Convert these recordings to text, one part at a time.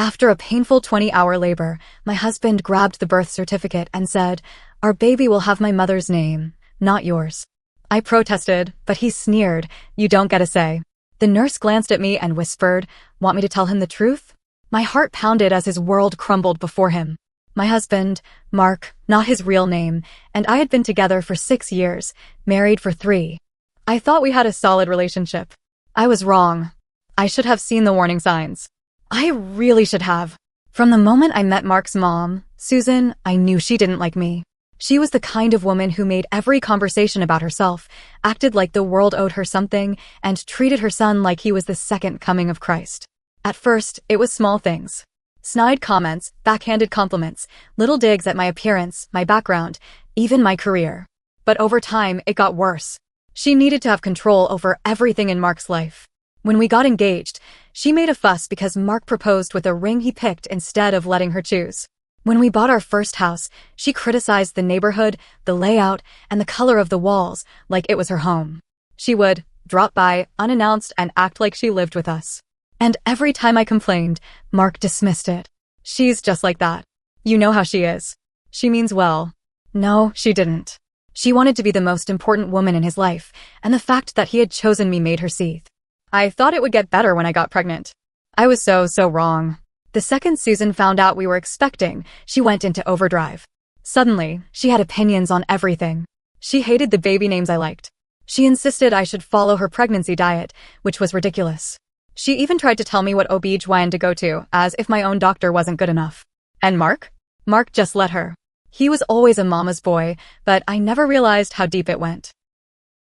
After a painful 20-hour labor, my husband grabbed the birth certificate and said, "Our baby will have my mother's name, not yours." I protested, but he sneered, "You don't get a say." The nurse glanced at me and whispered, "Want me to tell him the truth?" My heart pounded as his world crumbled before him. My husband, Mark, not his real name, and I had been together for 6 years, married for 3. I thought we had a solid relationship. I was wrong. I should have seen the warning signs. I really should have. From the moment I met Mark's mom, Susan, I knew she didn't like me. She was the kind of woman who made every conversation about herself, acted like the world owed her something, and treated her son like he was the second coming of Christ. At first, it was small things. Snide comments, backhanded compliments, little digs at my appearance, my background, even my career. But over time, it got worse. She needed to have control over everything in Mark's life. When we got engaged, she made a fuss because Mark proposed with a ring he picked instead of letting her choose. When we bought our first house, she criticized the neighborhood, the layout, and the color of the walls like it was her home. She would drop by unannounced and act like she lived with us. And every time I complained, Mark dismissed it. "She's just like that. You know how she is. She means well." No, she didn't. She wanted to be the most important woman in his life, and the fact that he had chosen me made her seethe. I thought it would get better when I got pregnant. I was so wrong. The second Susan found out we were expecting, she went into overdrive. Suddenly, she had opinions on everything. She hated the baby names I liked. She insisted I should follow her pregnancy diet, which was ridiculous. She even tried to tell me what OB-GYN to go to, as if my own doctor wasn't good enough. And Mark? Mark just let her. He was always a mama's boy, but I never realized how deep it went.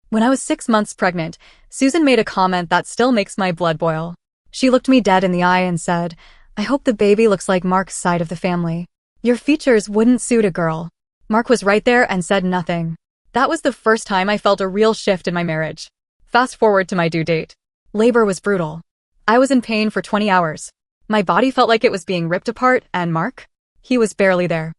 When I was 6 months pregnant, Susan made a comment that still makes my blood boil. She looked me dead in the eye and said, "I hope the baby looks like Mark's side of the family. Your features wouldn't suit a girl." Mark was right there and said nothing. That was the first time I felt a real shift in my marriage. Fast forward to my due date. Labor was brutal. I was in pain for 20 hours. My body felt like it was being ripped apart, and Mark? He was barely there.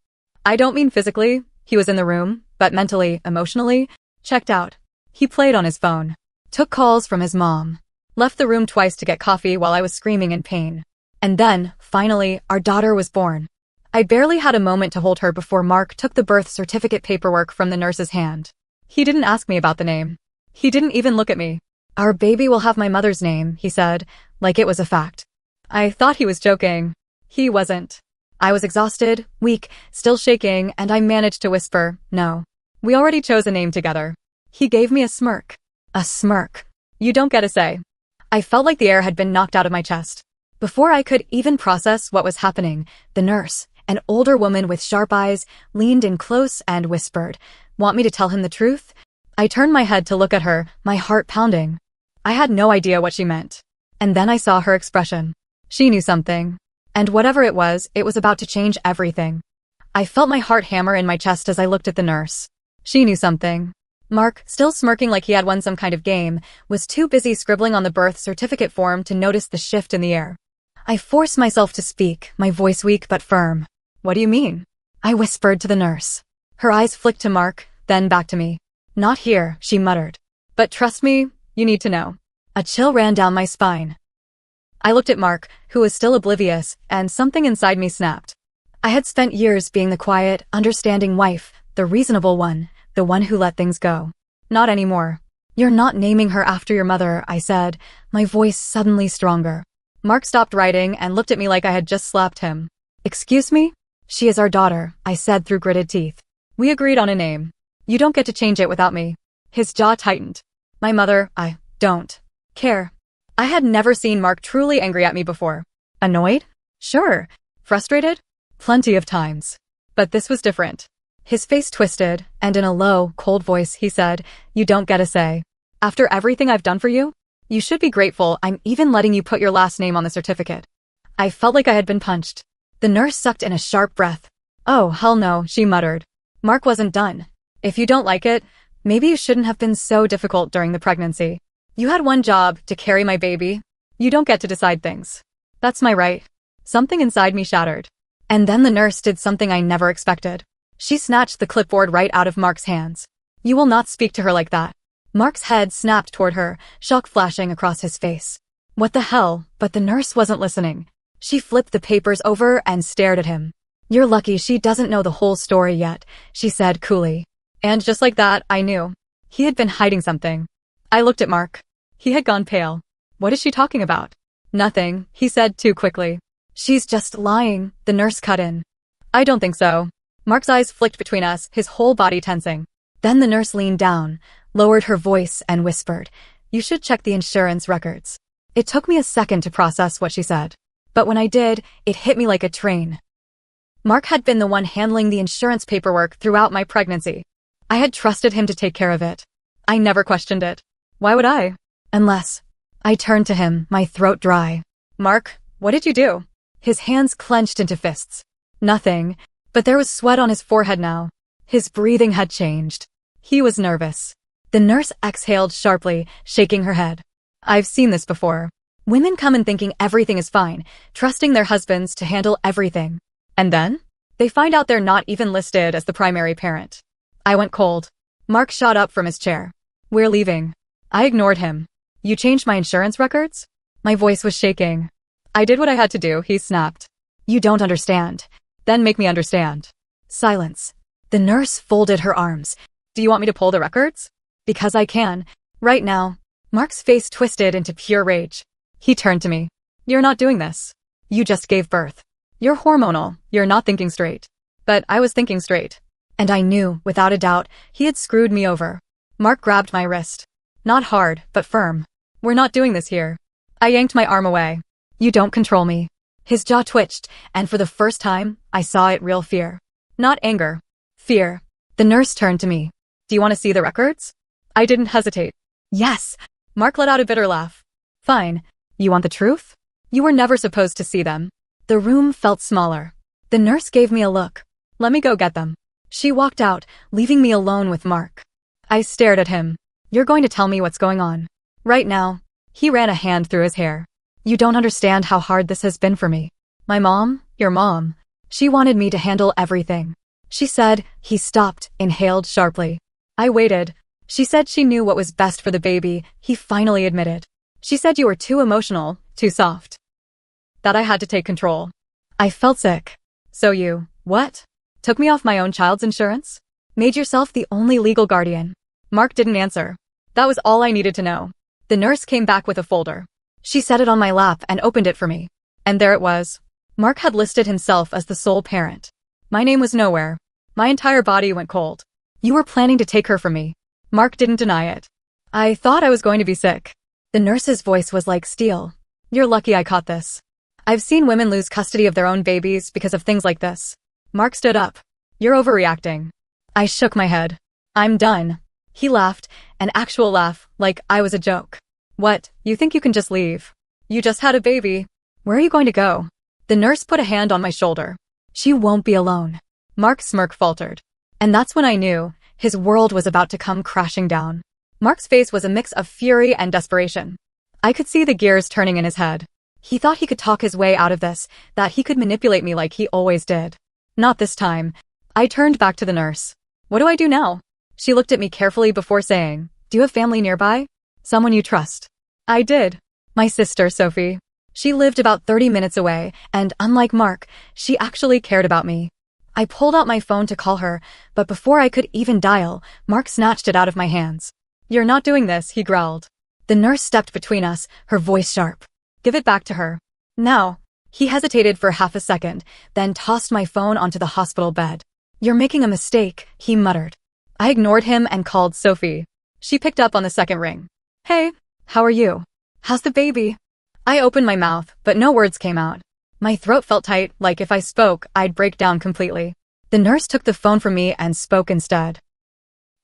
I don't mean physically, he was in the room, but mentally, emotionally, checked out. He played on his phone, took calls from his mom, left the room twice to get coffee while I was screaming in pain. And then, finally, our daughter was born. I barely had a moment to hold her before Mark took the birth certificate paperwork from the nurse's hand. He didn't ask me about the name. He didn't even look at me. "Our baby will have my mother's name," he said, like it was a fact. I thought he was joking. He wasn't. I was exhausted, weak, still shaking, and I managed to whisper, "No. We already chose a name together." He gave me a smirk. A smirk. "You don't get a say." I felt like the air had been knocked out of my chest. Before I could even process what was happening, the nurse, an older woman with sharp eyes, leaned in close and whispered, "Want me to tell him the truth?" I turned my head to look at her, my heart pounding. I had no idea what she meant. And then I saw her expression. She knew something. And whatever it was about to change everything. I felt my heart hammer in my chest as I looked at the nurse. She knew something. Mark, still smirking like he had won some kind of game, was too busy scribbling on the birth certificate form to notice the shift in the air. I forced myself to speak, my voice weak but firm. "What do you mean?" I whispered to the nurse. Her eyes flicked to Mark, then back to me. "Not here," she muttered. "But trust me, you need to know." A chill ran down my spine. I looked at Mark, who was still oblivious, and something inside me snapped. I had spent years being the quiet, understanding wife, the reasonable one, the one who let things go. Not anymore. "You're not naming her after your mother," I said, my voice suddenly stronger. Mark stopped writing and looked at me like I had just slapped him. "Excuse me?" "She is our daughter," I said through gritted teeth. "We agreed on a name. You don't get to change it without me." His jaw tightened. "My mother, I don't care." I had never seen Mark truly angry at me before. Annoyed? Sure. Frustrated? Plenty of times. But this was different. His face twisted, and in a low, cold voice he said, "You don't get a say. After everything I've done for you? You should be grateful I'm even letting you put your last name on the certificate." I felt like I had been punched. The nurse sucked in a sharp breath. "Oh, hell no," she muttered. Mark wasn't done. "If you don't like it, maybe you shouldn't have been so difficult during the pregnancy. You had one job, to carry my baby. You don't get to decide things. That's my right." Something inside me shattered. And then the nurse did something I never expected. She snatched the clipboard right out of Mark's hands. "You will not speak to her like that." Mark's head snapped toward her, shock flashing across his face. What the hell? But the nurse wasn't listening. She flipped the papers over and stared at him. "You're lucky she doesn't know the whole story yet," she said coolly. And just like that, I knew. He had been hiding something. I looked at Mark. He had gone pale. "What is she talking about?" "Nothing," he said too quickly. "She's just lying," the nurse cut in. "I don't think so." Mark's eyes flicked between us, his whole body tensing. Then the nurse leaned down, lowered her voice and whispered, "You should check the insurance records." It took me a second to process what she said. But when I did, it hit me like a train. Mark had been the one handling the insurance paperwork throughout my pregnancy. I had trusted him to take care of it. I never questioned it. Why would I? Unless. I turned to him, my throat dry. "Mark, what did you do?" His hands clenched into fists. "Nothing," but there was sweat on his forehead now. His breathing had changed. He was nervous. The nurse exhaled sharply, shaking her head. "I've seen this before. Women come in thinking everything is fine, trusting their husbands to handle everything. And then? They find out they're not even listed as the primary parent." I went cold. Mark shot up from his chair. "We're leaving." I ignored him. "You changed my insurance records?" My voice was shaking. "I did what I had to do," he snapped. "You don't understand. Then make me understand." Silence. The nurse folded her arms. "Do you want me to pull the records?" "Because I can. Right now." Mark's face twisted into pure rage. He turned to me. "You're not doing this. You just gave birth. You're hormonal. You're not thinking straight." But I was thinking straight. And I knew, without a doubt, he had screwed me over. Mark grabbed my wrist. Not hard, but firm. "We're not doing this here." I yanked my arm away. "You don't control me." His jaw twitched, and for the first time, I saw it real fear. Not anger. Fear. The nurse turned to me. "Do you want to see the records?" I didn't hesitate. "Yes." Mark let out a bitter laugh. "Fine. You want the truth? You were never supposed to see them." The room felt smaller. The nurse gave me a look. "Let me go get them." She walked out, leaving me alone with Mark. I stared at him. "You're going to tell me what's going on. Right now." He ran a hand through his hair. "You don't understand how hard this has been for me. My mom, your mom, she wanted me to handle everything." She said. He stopped, inhaled sharply. I waited. "She said she knew what was best for the baby," he finally admitted. "She said you were too emotional, too soft. That I had to take control." I felt sick. "So you, what? Took me off my own child's insurance? Made yourself the only legal guardian?" Mark didn't answer. That was all I needed to know. The nurse came back with a folder. She set it on my lap and opened it for me. And there it was. Mark had listed himself as the sole parent. My name was nowhere. My entire body went cold. "You were planning to take her from me." Mark didn't deny it. "I thought I was going to be sick." The nurse's voice was like steel. "You're lucky I caught this. I've seen women lose custody of their own babies because of things like this." Mark stood up. "You're overreacting." I shook my head. "I'm done." He laughed, an actual laugh, like I was a joke. "What, you think you can just leave? You just had a baby. Where are you going to go?" The nurse put a hand on my shoulder. "She won't be alone." Mark's smirk faltered. And that's when I knew his world was about to come crashing down. Mark's face was a mix of fury and desperation. I could see the gears turning in his head. He thought he could talk his way out of this, that he could manipulate me like he always did. Not this time. I turned back to the nurse. "What do I do now?" She looked at me carefully before saying, "Do you have family nearby? Someone you trust?" I did. My sister, Sophie. She lived about 30 minutes away, and unlike Mark, she actually cared about me. I pulled out my phone to call her, but before I could even dial, Mark snatched it out of my hands. "You're not doing this," he growled. The nurse stepped between us, her voice sharp. "Give it back to her. Now." He hesitated for half a second, then tossed my phone onto the hospital bed. "You're making a mistake," he muttered. I ignored him and called Sophie. She picked up on the second ring. "Hey, how are you? How's the baby?" I opened my mouth, but no words came out. My throat felt tight, like if I spoke, I'd break down completely. The nurse took the phone from me and spoke instead.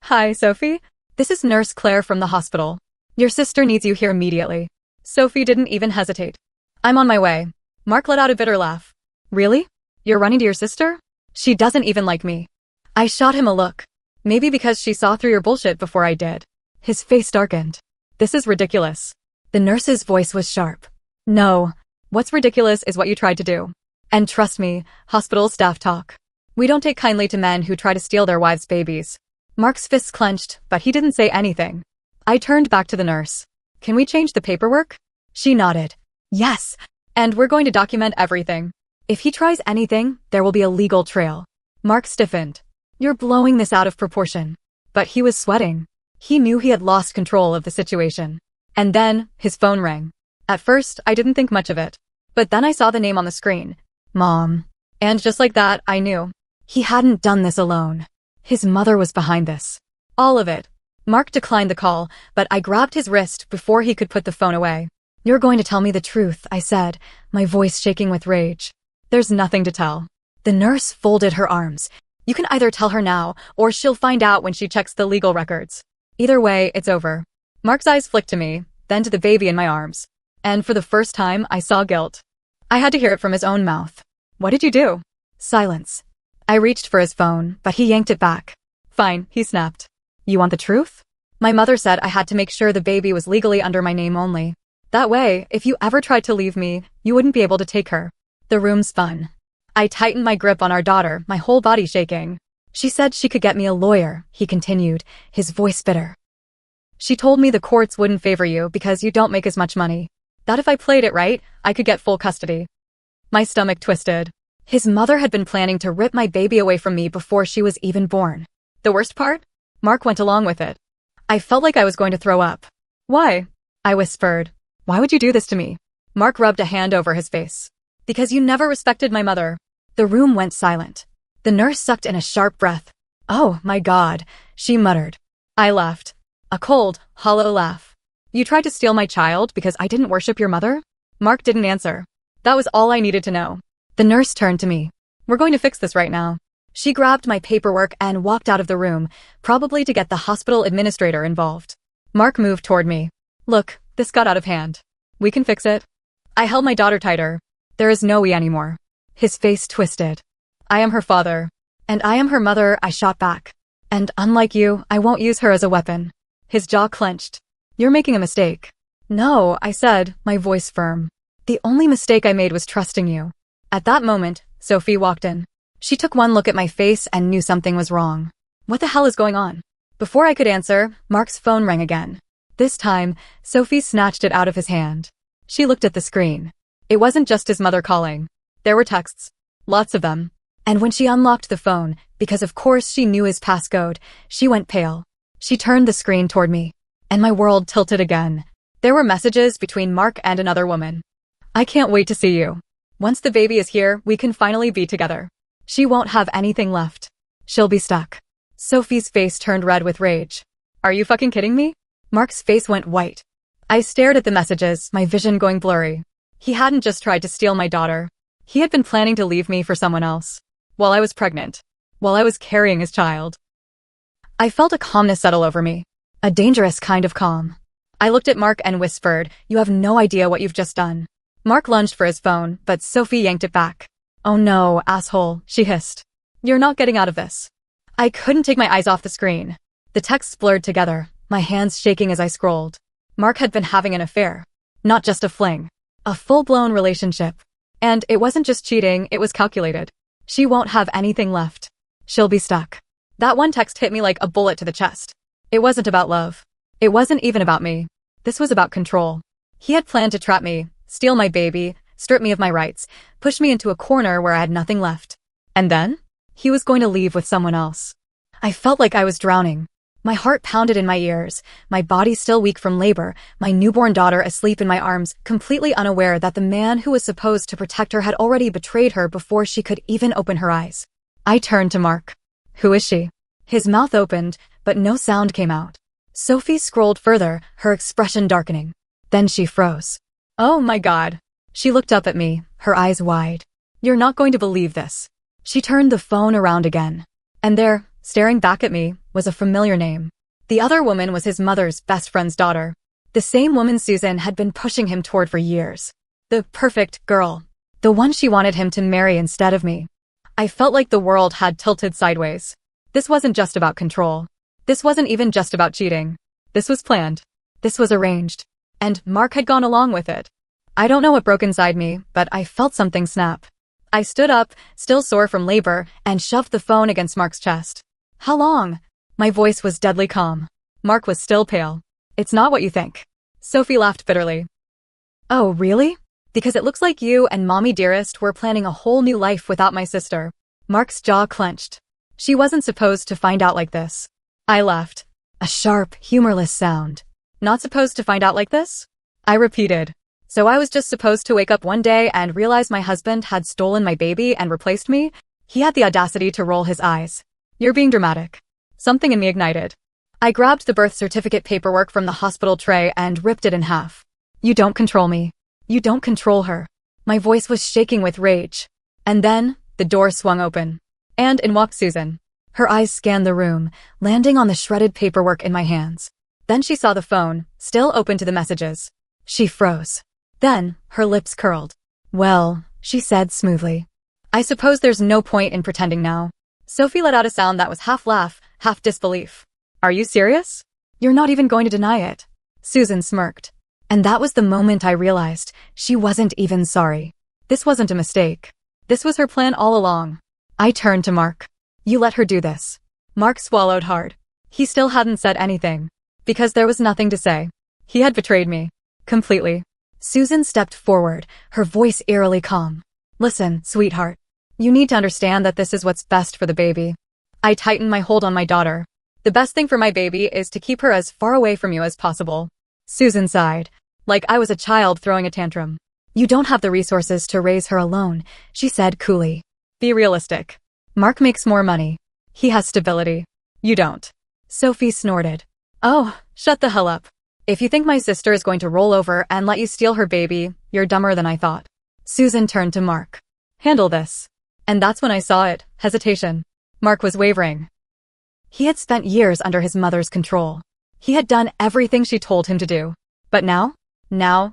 "Hi, Sophie. This is Nurse Claire from the hospital. Your sister needs you here immediately." Sophie didn't even hesitate. "I'm on my way." Mark let out a bitter laugh. "Really? You're running to your sister? She doesn't even like me." I shot him a look. Maybe because she saw through your bullshit before I did. His face darkened. "This is ridiculous." The nurse's voice was sharp. "No. What's ridiculous is what you tried to do. And trust me, hospital staff talk. We don't take kindly to men who try to steal their wives' babies." Mark's fists clenched, but he didn't say anything. I turned back to the nurse. "Can we change the paperwork?" She nodded. "Yes." And we're going to document everything. If he tries anything, there will be a legal trail. Mark stiffened. You're blowing this out of proportion. But he was sweating. He knew he had lost control of the situation. And then, his phone rang. At first, I didn't think much of it. But then I saw the name on the screen. Mom. And just like that, I knew. He hadn't done this alone. His mother was behind this. All of it. Mark declined the call, but I grabbed his wrist before he could put the phone away. You're going to tell me the truth, I said, my voice shaking with rage. There's nothing to tell. The nurse folded her arms. You can either tell her now, or she'll find out when she checks the legal records. Either way, it's over. Mark's eyes flicked to me, then to the baby in my arms. And for the first time, I saw guilt. I had to hear it from his own mouth. What did you do? Silence. I reached for his phone, but he yanked it back. Fine, he snapped. You want the truth? My mother said I had to make sure the baby was legally under my name only. That way, if you ever tried to leave me, you wouldn't be able to take her. The room spun. I tightened my grip on our daughter, my whole body shaking. She said she could get me a lawyer, he continued, his voice bitter. She told me the courts wouldn't favor you because you don't make as much money. That if I played it right, I could get full custody. My stomach twisted. His mother had been planning to rip my baby away from me before she was even born. The worst part? Mark went along with it. I felt like I was going to throw up. Why? I whispered. Why would you do this to me? Mark rubbed a hand over his face. Because you never respected my mother. The room went silent. The nurse sucked in a sharp breath. Oh, my God, she muttered. I laughed. A cold, hollow laugh. You tried to steal my child because I didn't worship your mother? Mark didn't answer. That was all I needed to know. The nurse turned to me. We're going to fix this right now. She grabbed my paperwork and walked out of the room, probably to get the hospital administrator involved. Mark moved toward me. Look, this got out of hand. We can fix it. I held my daughter tighter. There is no we anymore. His face twisted. I am her father. And I am her mother, I shot back. And unlike you, I won't use her as a weapon. His jaw clenched. You're making a mistake. No, I said, my voice firm. The only mistake I made was trusting you. At that moment, Sophie walked in. She took one look at my face and knew something was wrong. What the hell is going on? Before I could answer, Mark's phone rang again. This time, Sophie snatched it out of his hand. She looked at the screen. It wasn't just his mother calling. There were texts. Lots of them. And when she unlocked the phone, because of course she knew his passcode, she went pale. She turned the screen toward me. And my world tilted again. There were messages between Mark and another woman. I can't wait to see you. Once the baby is here, we can finally be together. She won't have anything left. She'll be stuck. Sophie's face turned red with rage. Are you fucking kidding me? Mark's face went white. I stared at the messages, my vision going blurry. He hadn't just tried to steal my daughter. He had been planning to leave me for someone else. While I was pregnant. While I was carrying his child. I felt a calmness settle over me. A dangerous kind of calm. I looked at Mark and whispered, you have no idea what you've just done. Mark lunged for his phone, but Sophie yanked it back. Oh no, asshole, she hissed. You're not getting out of this. I couldn't take my eyes off the screen. The texts blurred together, my hands shaking as I scrolled. Mark had been having an affair. Not just a fling. A full-blown relationship. And it wasn't just cheating, it was calculated. She won't have anything left. She'll be stuck. That one text hit me like a bullet to the chest. It wasn't about love. It wasn't even about me. This was about control. He had planned to trap me, steal my baby, strip me of my rights, push me into a corner where I had nothing left. And then? He was going to leave with someone else. I felt like I was drowning. My heart pounded in my ears, my body still weak from labor, my newborn daughter asleep in my arms, completely unaware that the man who was supposed to protect her had already betrayed her before she could even open her eyes. I turned to Mark. Who is she? His mouth opened, but no sound came out. Sophie scrolled further, her expression darkening. Then she froze. Oh my God. She looked up at me, her eyes wide. You're not going to believe this. She turned the phone around again. And there, staring back at me, was a familiar name. The other woman was his mother's best friend's daughter. The same woman Susan had been pushing him toward for years. The perfect girl. The one she wanted him to marry instead of me. I felt like the world had tilted sideways. This wasn't just about control. This wasn't even just about cheating. This was planned. This was arranged. And Mark had gone along with it. I don't know what broke inside me, but I felt something snap. I stood up, still sore from labor, and shoved the phone against Mark's chest. How long? My voice was deadly calm. Mark was still pale. It's not what you think. Sophie laughed bitterly. Oh, really? Because it looks like you and Mommy Dearest were planning a whole new life without my sister. Mark's jaw clenched. She wasn't supposed to find out like this. I laughed. A sharp, humorless sound. Not supposed to find out like this? I repeated. So I was just supposed to wake up one day and realize my husband had stolen my baby and replaced me? He had the audacity to roll his eyes. You're being dramatic. Something in me ignited. I grabbed the birth certificate paperwork from the hospital tray and ripped it in half. You don't control me. You don't control her. My voice was shaking with rage. And then, the door swung open. And in walked Susan. Her eyes scanned the room, landing on the shredded paperwork in my hands. Then she saw the phone, still open to the messages. She froze. Then, her lips curled. Well, she said smoothly. I suppose there's no point in pretending now. Sophie let out a sound that was half laugh, half disbelief. Are you serious? You're not even going to deny it. Susan smirked. And that was the moment I realized she wasn't even sorry. This wasn't a mistake. This was her plan all along. I turned to Mark. You let her do this. Mark swallowed hard. He still hadn't said anything. Because there was nothing to say. He had betrayed me. Completely. Susan stepped forward, her voice eerily calm. Listen, sweetheart. You need to understand that this is what's best for the baby. I tightened my hold on my daughter. The best thing for my baby is to keep her as far away from you as possible. Susan sighed, like I was a child throwing a tantrum. You don't have the resources to raise her alone, she said coolly. Be realistic. Mark makes more money. He has stability. You don't. Sophie snorted. Oh, shut the hell up. If you think my sister is going to roll over and let you steal her baby, you're dumber than I thought. Susan turned to Mark. Handle this. And that's when I saw it, hesitation. Mark was wavering. He had spent years under his mother's control. He had done everything she told him to do. But now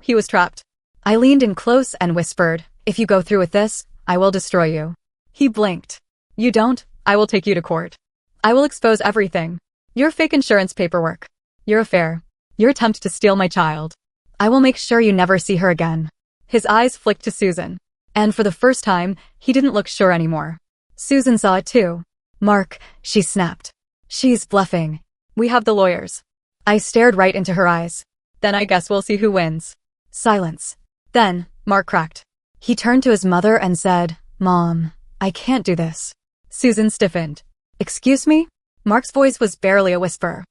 he was trapped. I leaned in close and whispered, if you go through with this, I will destroy you. He blinked. You don't, I will take you to court. I will expose everything. Your fake insurance paperwork. Your affair. Your attempt to steal my child. I will make sure you never see her again. His eyes flicked to Susan. And for the first time, he didn't look sure anymore. Susan saw it too. Mark, she snapped. She's bluffing. We have the lawyers. I stared right into her eyes. Then I guess we'll see who wins. Silence. Then, Mark cracked. He turned to his mother and said, Mom, I can't do this. Susan stiffened. Excuse me? Mark's voice was barely a whisper.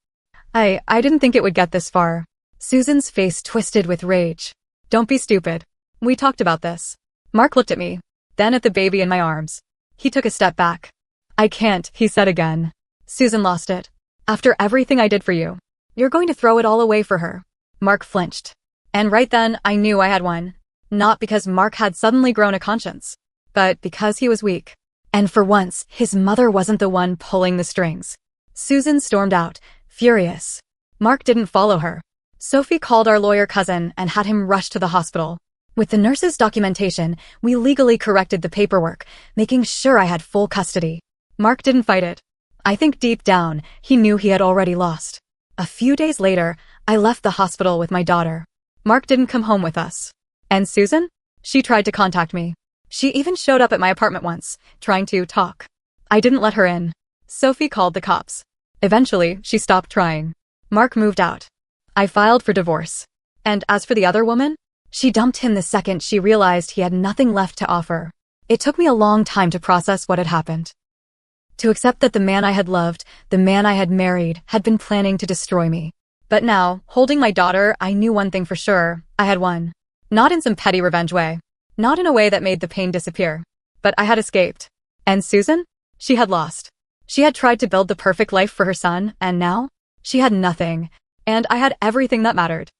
I didn't think it would get this far. Susan's face twisted with rage. Don't be stupid. We talked about this. Mark looked at me, then at the baby in my arms. He took a step back. I can't, he said again. Susan lost it. After everything I did for you, you're going to throw it all away for her. Mark flinched. And right then, I knew I had won. Not because Mark had suddenly grown a conscience, but because he was weak. And for once, his mother wasn't the one pulling the strings. Susan stormed out, furious. Mark didn't follow her. Sophie called our lawyer cousin and had him rushed to the hospital. With the nurse's documentation, we legally corrected the paperwork, making sure I had full custody. Mark didn't fight it. I think deep down, he knew he had already lost. A few days later, I left the hospital with my daughter. Mark didn't come home with us. And Susan? She tried to contact me. She even showed up at my apartment once, trying to talk. I didn't let her in. Sophie called the cops. Eventually, she stopped trying. Mark moved out. I filed for divorce. And as for the other woman, she dumped him the second she realized he had nothing left to offer. It took me a long time to process what had happened. To accept that the man I had loved, the man I had married, had been planning to destroy me. But now, holding my daughter, I knew one thing for sure. I had won. Not in some petty revenge way. Not in a way that made the pain disappear. But I had escaped. And Susan? She had lost. She had tried to build the perfect life for her son, and now? She had nothing. And I had everything that mattered.